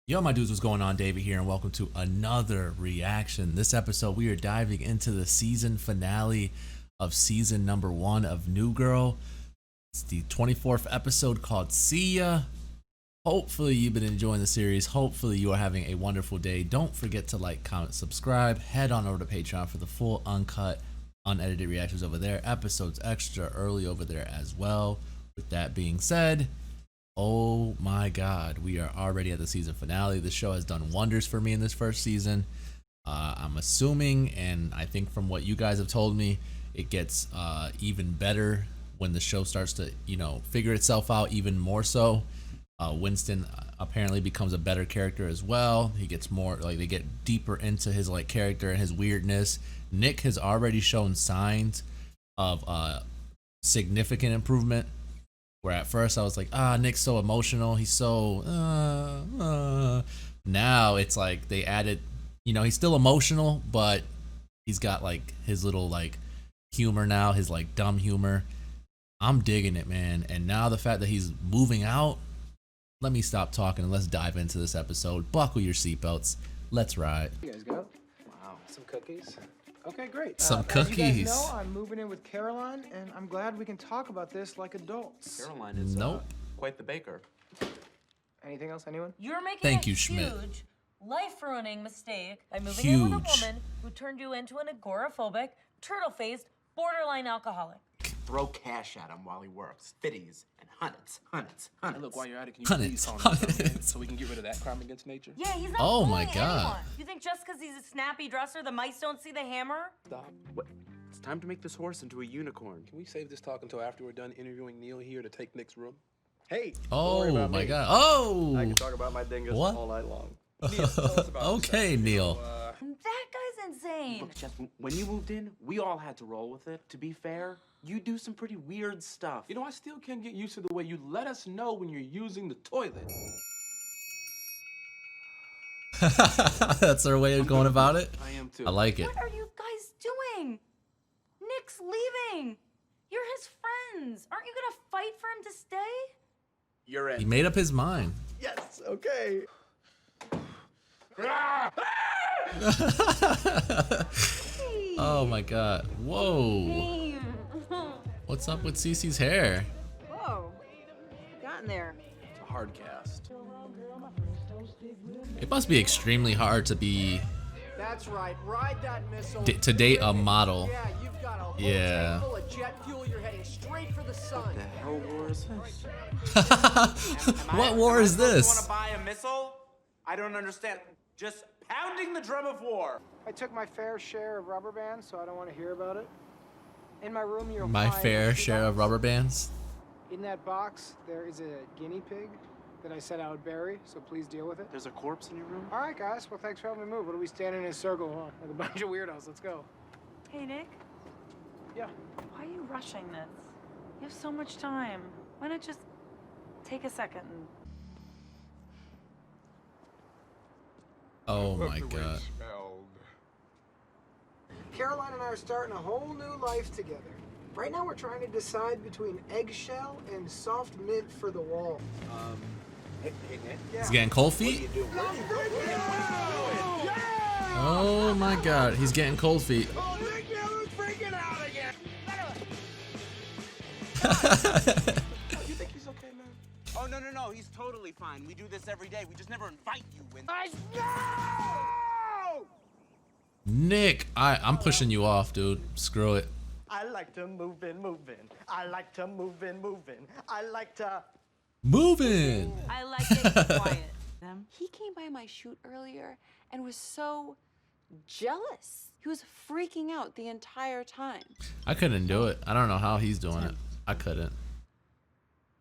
Yo, my dudes, what's going on? David here, and welcome to another reaction. This episode, we are diving into the season finale of season number 1 of New Girl. It's the 24th episode called See Ya. Hopefully, you've been enjoying the series. Hopefully, you are having a wonderful day. Don't forget to like, comment, subscribe. Head on over to Patreon for the full, uncut, unedited reactions over there. Episodes extra early over there as well. With that being said, oh my god, we are already at the season finale. The show has done wonders for me in this first season. I'm assuming, and I think from what you guys have told me, it gets even better when the show starts to, figure itself out even more so. Winston apparently becomes a better character as well. He gets more, they get deeper into his character and his weirdness. Nick has already shown signs of significant improvement. Where at first I was like, Nick's so emotional. He's so, Now it's like they added, he's still emotional, but he's got his little humor now, his dumb humor. I'm digging it, man. And now the fact that he's moving out, let me stop talking and let's dive into this episode. Buckle your seatbelts. Let's ride. You guys go. Wow, some cookies. Okay, great. Some As you cookies. guys know, I'm moving in with Caroline, and I'm glad we can talk about this like adults. Caroline is Nope. Quite the baker. Anything else, anyone? You're making Thank a you, Schmidt. huge, life-ruining mistake by moving in with a Huge. woman who turned you into an agoraphobic, turtle-faced, borderline alcoholic. Throw cash at him while he works. Fitties and hunnits. Hey, look, while you're at it, can you Hunnits, please calm down for a minute hunnits. so we can get rid of that crime against nature? Yeah, he's not Oh my fooling God. anyone. You think just because he's a snappy dresser, the mice don't see the hammer? Stop. What? It's time to make this horse into a unicorn. Can we save this talk until after we're done interviewing Neil here to take Nick's room? Hey, don't worry Oh about my me. god. I Oh. can talk about my dingus What? all night long. Neil, tell us about Okay, yourself. Neil. That guy's insane. Look, Jeff, when you moved in, we all had to roll with it. To be fair, you do some pretty weird stuff. You know, I still can't get used to the way you let us know when you're using the toilet. That's their way of going about it. I am too. I like it. What are you guys doing? Nick's leaving. You're his friends. Aren't you gonna fight for him to stay? You're He in. made up his mind. Yes, okay. Oh my god. Whoa. What's up with Cece's hair? Whoa, gotten there. It's a hard cast. It must be extremely hard to be That's right. Ride that missile. to date a model. Yeah, you've got a whole Yeah. tank full of jet fuel. You're heading straight for the sun. The hell war is this? What war is Want this? to buy a missile? I don't understand. Just pounding the drum of war. I took my fair share of rubber bands, so I don't want to hear about it. In my room, you'll My find fair two share of boxes. rubber bands. In that box, there is a guinea pig that I said I would bury, so please deal with it. There's a corpse in your room? All right, guys. Well, thanks for helping me move. What are we standing in a circle with a bunch of weirdos? Let's go. Hey, Nick. Yeah. Why are you rushing this? You have so much time. Why not just take a second and... Oh my god. Caroline and I are starting a whole new life together. Right now, we're trying to decide between eggshell and soft mint for the wall. Hey, Nick. He's getting cold feet? Oh my god, he's getting cold feet. You think he's okay, man? Oh, no. He's totally fine. We do this every day. We just never invite you in. Nick, I'm pushing you off, dude. Screw it. I like to move in. I like to move in. I like to. Moving. I like it quiet. Them. He came by my shoot earlier and was so jealous. He was freaking out the entire time. I couldn't do it. I don't know how he's doing it. I couldn't.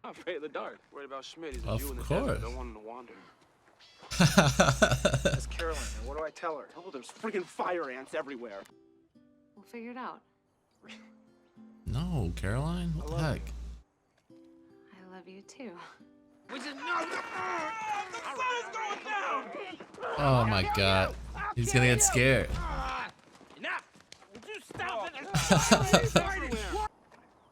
I'm afraid of the dark. Worried about Schmidt. He's a Of Jew in the course. desert. Don't want him to wander. That's Caroline. And what do I tell her? Oh, there's freaking fire ants everywhere. We'll figure it out. No, Caroline? What the heck? I love you too. Oh my god. He's gonna get scared.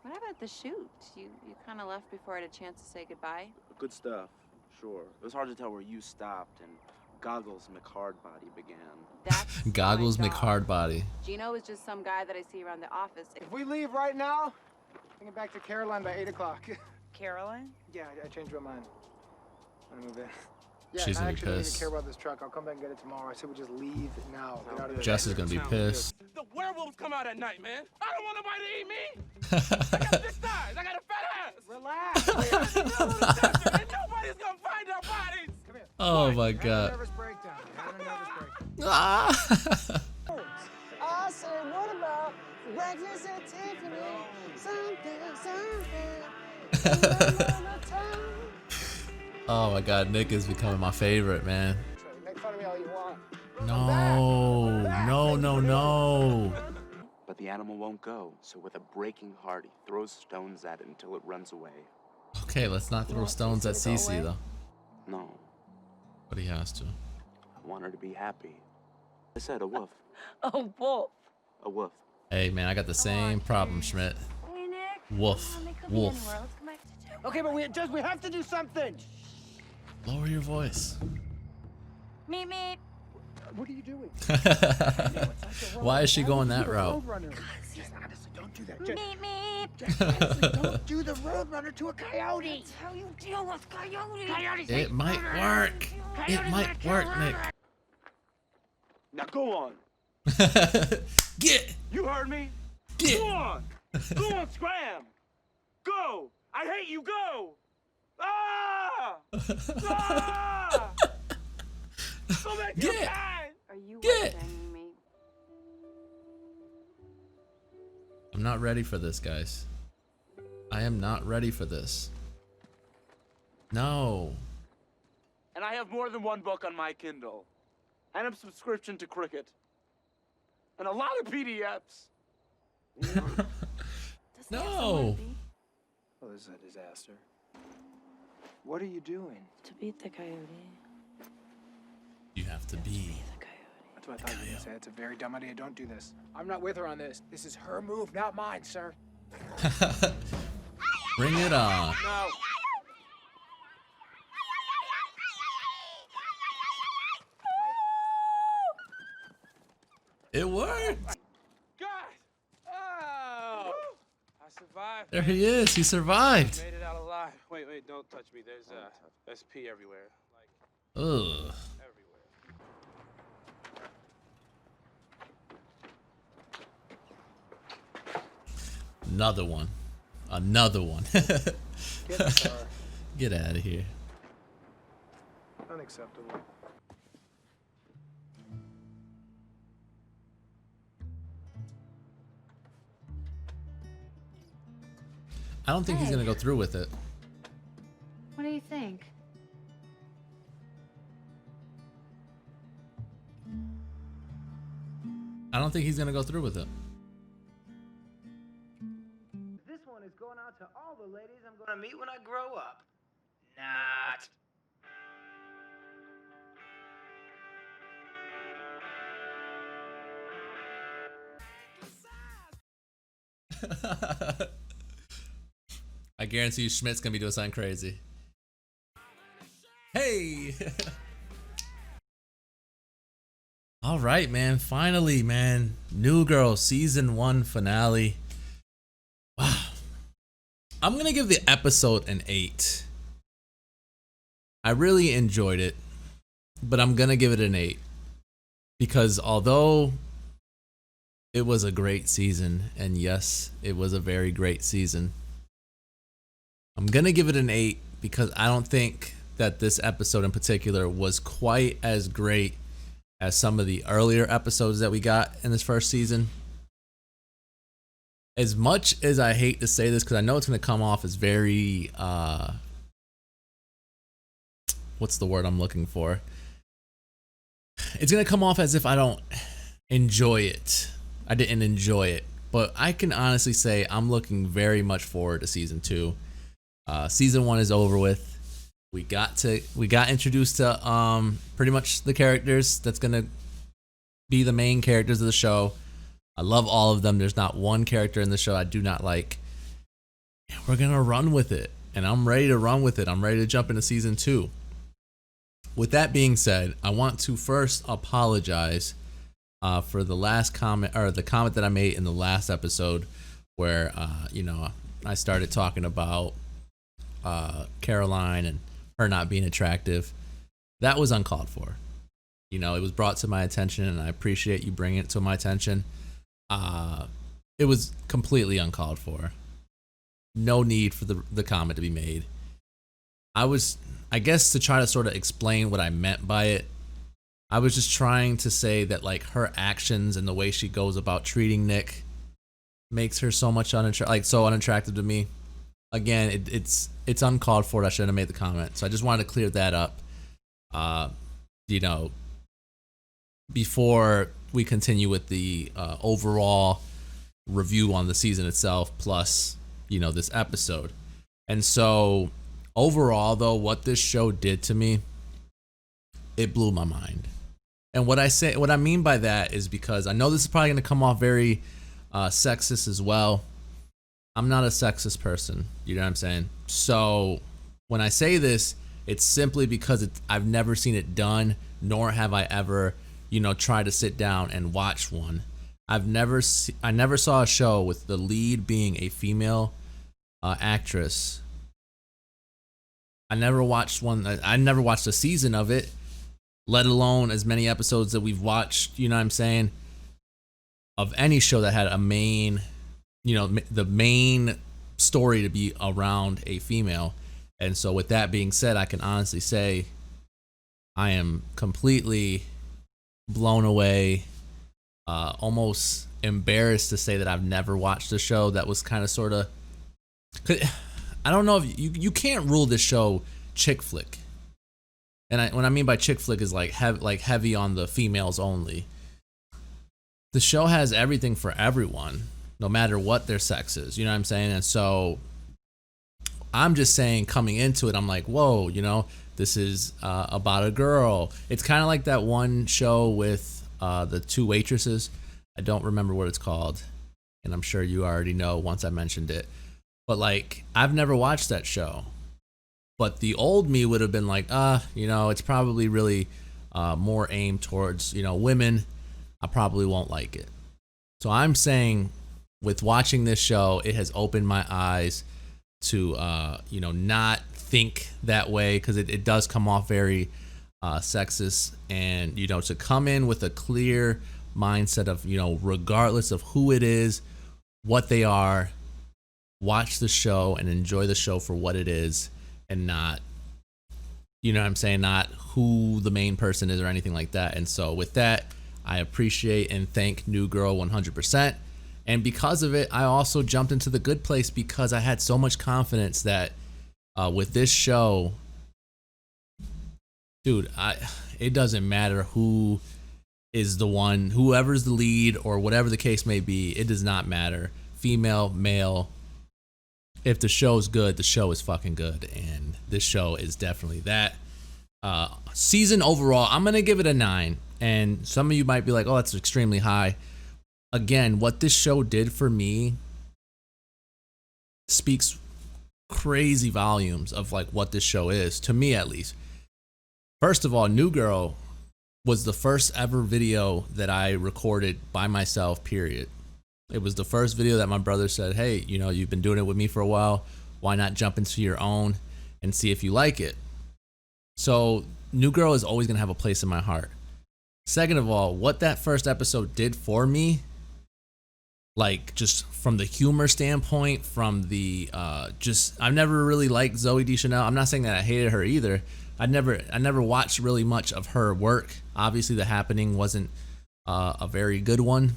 What about the shoot? You kind of left before I had a chance to say goodbye. Good stuff. sure. It was hard to tell where you stopped and Goggles McHardbody began. That's Goggles my job. McHardbody. Gino is just some guy that I see around the office. If we leave right now, I get back to Caroline by 8 o'clock. Caroline? Yeah, I changed my mind. I'm gonna move in. Yeah, She's and I gonna be actually don't even pissed. care about this truck. I'll come back and get it tomorrow. I said we just leave now. Get out of Jess is gonna be pissed. The werewolves come out at night, man. I don't want nobody to eat me. I got 6 thighs. I got a fat ass. Relax. And nobody's gonna find our bodies. Come here. Oh my Having a god. nervous breakdown. Having a nervous breakdown. Ah. I said, what about breakfast at Tiffany? Oh my god, Nick is becoming my favorite, man. Make fun of me all you want. No. But the animal won't go, so with a breaking heart, he throws stones at it until it runs away. Okay, let's not throw stones at Cece though. No, But he has to. I want her to be happy. I said a wolf. Oh, wolf. A wolf. Hey man, I got the same problem, Schmidt. Hey, Nick. Wolf. Come on, they could Wolf. Be anywhere. Let's come back to two. Okay, but we have to do something. Lower your voice. Meet me. What are you doing? Why is she going that route? Honestly, don't do that. Meet me. Don't do the Roadrunner to a coyote. That's how you deal with coyotes. It might work. It might work, Nick. Now go on. Get! You heard me? Get! Go on. Go on, scram. Go. I hate you. Go. Ah! Ah! Go back to your Get! kind. Are you Get! banging me? I'm not ready for this, guys. I am not ready for this. No. And I have more than one book on my Kindle. And a subscription to Cricket. And a lot of PDFs. Does he have No. somewhere to be? Well, this is a disaster. What are you doing? To beat the coyote. You have to be. The coyote. That's what I thought you were gonna say. It's a very dumb idea. Don't do this. I'm not with her on this. This is her move, not mine, sir. Bring it on. No. It worked. God. Oh. I survived. There he is. He survived. Made it out alive. Wait, don't touch me. There's pee everywhere. Like, Ugh. everywhere. Another one. Another one. Get in the car. Get out of here. Unacceptable. I don't think he's gonna go through with it. What do you think? I don't think he's gonna go through with it. This one is going out to all the ladies I'm gonna meet when I grow up. Not. I guarantee you Schmidt's gonna be doing something crazy. Hey! All right, man. Finally, man. New Girl season 1 finale. Wow. I'm gonna give the episode an 8. I really enjoyed it, but I'm gonna give it an 8 because although it was a great season, and yes, it was a very great season, I'm gonna give it an 8 because I don't think that this episode in particular was quite as great as some of the earlier episodes that we got in this first season. As much as I hate to say this, because I know it's gonna come off as very what's the word I'm looking for? It's gonna come off as if I don't enjoy it. I didn't enjoy it, but I can honestly say I'm looking very much forward to season 2. Season 1 is over with. We got introduced to pretty much the characters that's gonna be the main characters of the show. I love all of them. There's not one character in the show I do not like. And we're gonna run with it, and I'm ready to run with it. I'm ready to jump into season 2. with that being said, I want to first apologize for the last comment, or the comment that I made in the last episode where, I started talking about Caroline and her not being attractive. That was uncalled for. It was brought to my attention, and I appreciate you bringing it to my attention. It was completely uncalled for. No need for the comment to be made. I guess to try to sort of explain what I meant by it, I was just trying to say that like her actions and the way she goes about treating Nick makes her so much so unattractive to me. Again, it's uncalled for. I shouldn't have made the comment. So I just wanted to clear that up. Before we continue with the overall review on the season itself, plus this episode. And so overall, though, what this show did to me, it blew my mind. And what I mean by that is because I know this is probably going to come off very sexist as well. I'm not a sexist person. You know what I'm saying? So when I say this, it's simply because I've never seen it done, nor have I ever, tried to sit down and watch one. I never saw a show with the lead being a female actress. I never watched one. I never watched a season of it, let alone as many episodes that we've watched, you know what I'm saying, of any show that had a main, the main story to be around a female. And so with that being said, I can honestly say I am completely blown away, almost embarrassed to say that I've never watched a show that was kind of sort of, I don't know if you can't rule this show chick flick. And what I mean by chick flick is like heavy on the females only. The show has everything for everyone, no matter what their sex is. You know what I'm saying? And so I'm just saying, coming into it, I'm like, whoa, this is about a girl. It's kind of like that one show with the two waitresses. I don't remember what it's called, and I'm sure you already know once I mentioned it. But like, I've never watched that show. But the old me would have been like, it's probably really more aimed towards, women. I probably won't like it. So I'm saying, with watching this show, it has opened my eyes to, not think that way, because it does come off very sexist. And, to come in with a clear mindset of, regardless of who it is, what they are, watch the show and enjoy the show for what it is, and not, not who the main person is or anything like that. And so with that, I appreciate and thank New Girl 100%. And because of it, I also jumped into The Good Place, because I had so much confidence that with this show, dude, it doesn't matter who is the one, whoever's the lead or whatever the case may be, it does not matter. Female, male. If the show's good, the show is fucking good. And this show is definitely that. Season overall, I'm going to give it a 9. And some of you might be like, oh, that's extremely high. Again, what this show did for me speaks crazy volumes of like what this show is, to me at least. First of all, New Girl was the first ever video that I recorded by myself, period. It was the first video that my brother said, hey, you've been doing it with me for a while. Why not jump into your own and see if you like it? So New Girl is always going to have a place in my heart. Second of all, what that first episode did for me, like just from the humor standpoint, from the I've never really liked Zooey Deschanel. I'm not saying that I hated her either. I never watched really much of her work. Obviously, The Happening wasn't a very good one,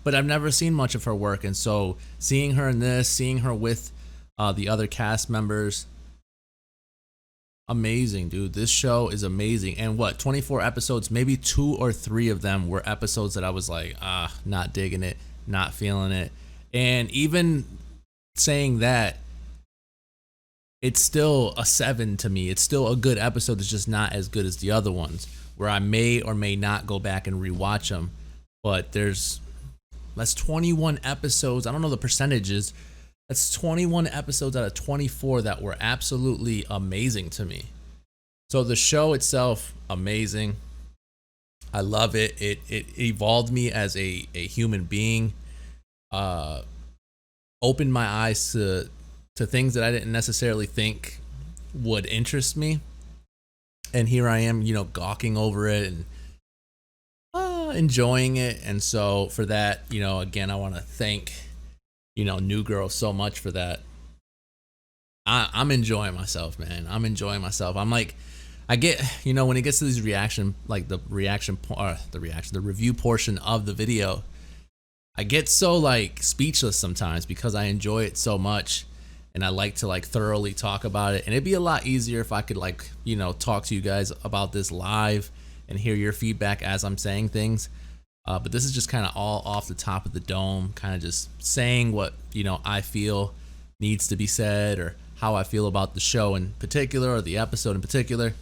but I've never seen much of her work. And so seeing her in this, seeing her with the other cast members, amazing, dude. This show is amazing. And 24 episodes, maybe 2 or 3 of them were episodes that I was like, not digging it, not feeling it. And even saying that, it's still a 7 to me. It's still a good episode. It's just not as good as the other ones, where I may or may not go back and rewatch them. But that's 21 episodes. I don't know the percentages. That's 21 episodes out of 24 that were absolutely amazing to me. So the show itself, amazing. I love it. It evolved me as a human being. Opened my eyes to things that I didn't necessarily think would interest me. And here I am, gawking over it and enjoying it. And so for that, again, I want to thank, New Girl so much for that. I'm enjoying myself, man. I'm enjoying myself. I'm like, I get, when it gets to these reaction, like the review portion of the video, I get so like speechless sometimes because I enjoy it so much and I like to like thoroughly talk about it. And it'd be a lot easier if I could like, talk to you guys about this live and hear your feedback as I'm saying things. But this is just kind of all off the top of the dome, kind of just saying what, I feel needs to be said or how I feel about the show in particular or the episode in particular.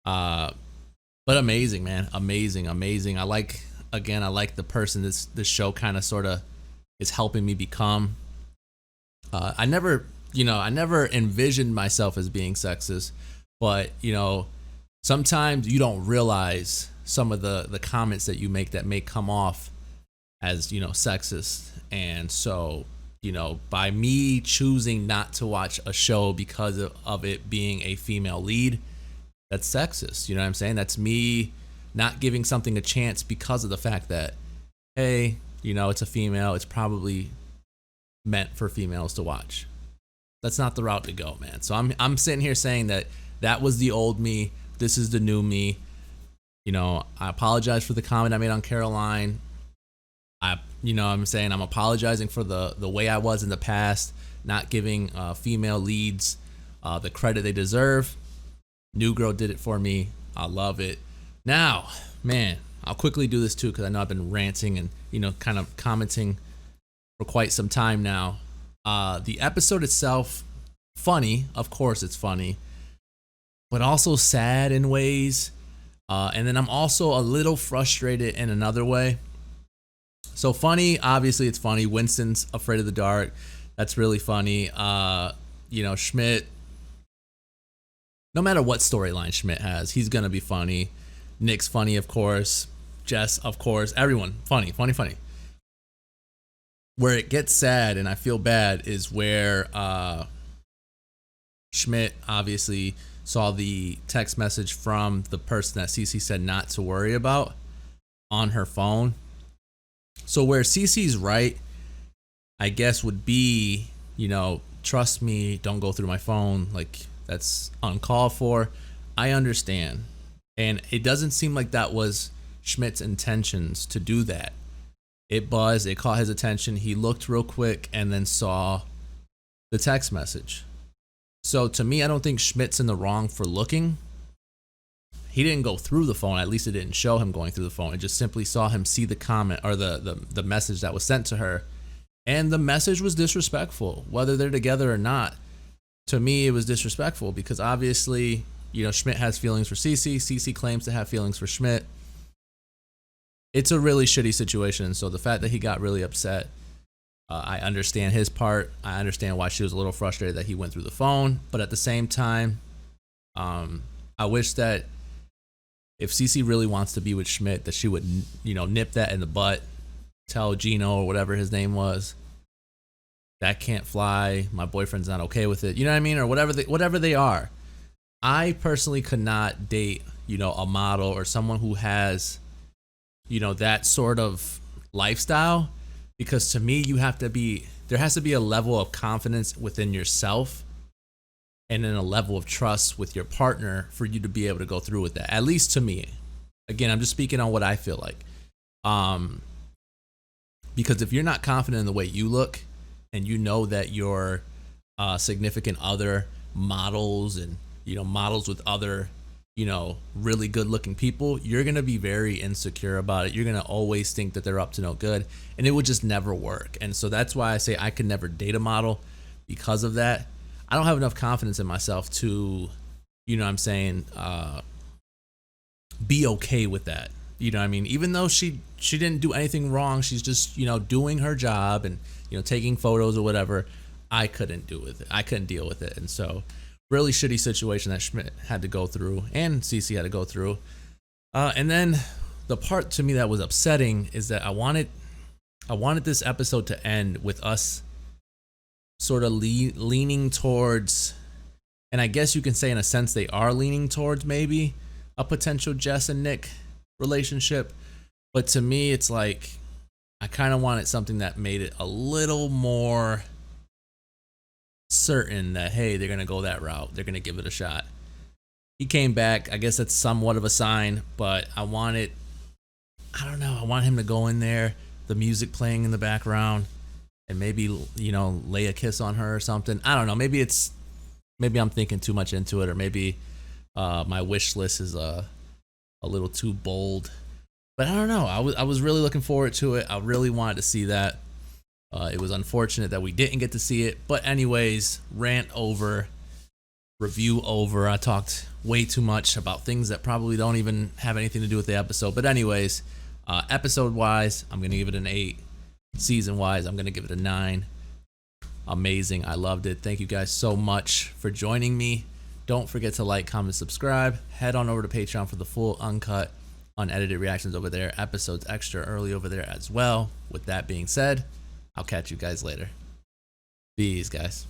But amazing, man. Amazing. I like the person this show kind of sort of is helping me become. I never envisioned myself as being sexist, but sometimes you don't realize some of the comments that you make that may come off as, sexist. And so, by me choosing not to watch a show because of it being a female lead, that's sexist. You know what I'm saying? That's me not giving something a chance because of the fact that, hey, it's a female. It's probably meant for females to watch. That's not the route to go, man. So I'm sitting here saying that was the old me. This is the new me. I apologize for the comment I made on Caroline. I'm saying I'm apologizing for the way I was in the past, not giving female leads the credit they deserve. New Girl did it for me. I love it. Now, man, I'll quickly do this too because I know I've been ranting and, kind of commenting for quite some time now. The episode itself, funny. Of course it's funny. But also sad in ways. And then I'm also a little frustrated in another way. So funny, obviously it's funny. Winston's afraid of the dark. That's really funny. Schmidt, no matter what storyline Schmidt has, he's going to be funny. Nick's funny, of course. Jess, of course. Everyone, funny. Where it gets sad and I feel bad is where Schmidt obviously saw the text message from the person that Cece said not to worry about on her phone. So where Cece's right, I guess, would be, trust me, don't go through my phone. Like, that's uncalled for. I understand. And it doesn't seem like that was Schmidt's intentions to do that. It buzzed, it caught his attention. He looked real quick and then saw the text message. So to me, I don't think Schmidt's in the wrong for looking. He didn't go through the phone. At least it didn't show him going through the phone. It just simply saw him see the comment or the message that was sent to her. And the message was disrespectful, whether they're together or not. To me, it was disrespectful because obviously, Schmidt has feelings for Cece. Cece claims to have feelings for Schmidt. It's a really shitty situation. So the fact that he got really upset, I understand his part. I understand why she was a little frustrated that he went through the phone. But at the same time, I wish that if Cece really wants to be with Schmidt, that she would, nip that in the butt. Tell Gino or whatever his name was, that can't fly. My boyfriend's not okay with it. You know what I mean? Or whatever they are. I personally could not date, a model or someone who has, that sort of lifestyle, because to me, there has to be a level of confidence within yourself and then a level of trust with your partner for you to be able to go through with that. At least to me. Again, I'm just speaking on what I feel like. Because if you're not confident in the way you look and that your significant other models and, models with other, really good looking people, you're going to be very insecure about it. You're going to always think that they're up to no good and it would just never work. And so that's why I say I could never date a model because of that. I don't have enough confidence in myself to, be okay with that. Even though she didn't do anything wrong, she's just, doing her job and, taking photos or whatever. I couldn't deal with it. And so really shitty situation that Schmidt had to go through and Cece had to go through. And then the part to me that was upsetting is that I wanted this episode to end with us sort of leaning towards, and I guess you can say in a sense they are leaning towards maybe a potential Jess and Nick relationship. But to me, it's like I kind of wanted something that made it a little more certain that, hey, they're going to go that route. They're going to give it a shot. He came back. I guess that's somewhat of a sign, but I want him to go in there, the music playing in the background, and maybe, you know, lay a kiss on her or something. I don't know. Maybe I'm thinking too much into it, or maybe my wish list is a little too bold. But I don't know. I was really looking forward to it. I really wanted to see that. It was unfortunate that we didn't get to see it. But anyways, rant over, review over. I talked way too much about things that probably don't even have anything to do with the episode. But anyways, episode-wise, I'm going to give it an 8. Season-wise, I'm going to give it a 9. Amazing. I loved it. Thank you guys so much for joining me. Don't forget to like, comment, subscribe. Head on over to Patreon for the full uncut, unedited reactions over there. Episodes extra early over there as well. With that being said, I'll catch you guys later. Peace, guys.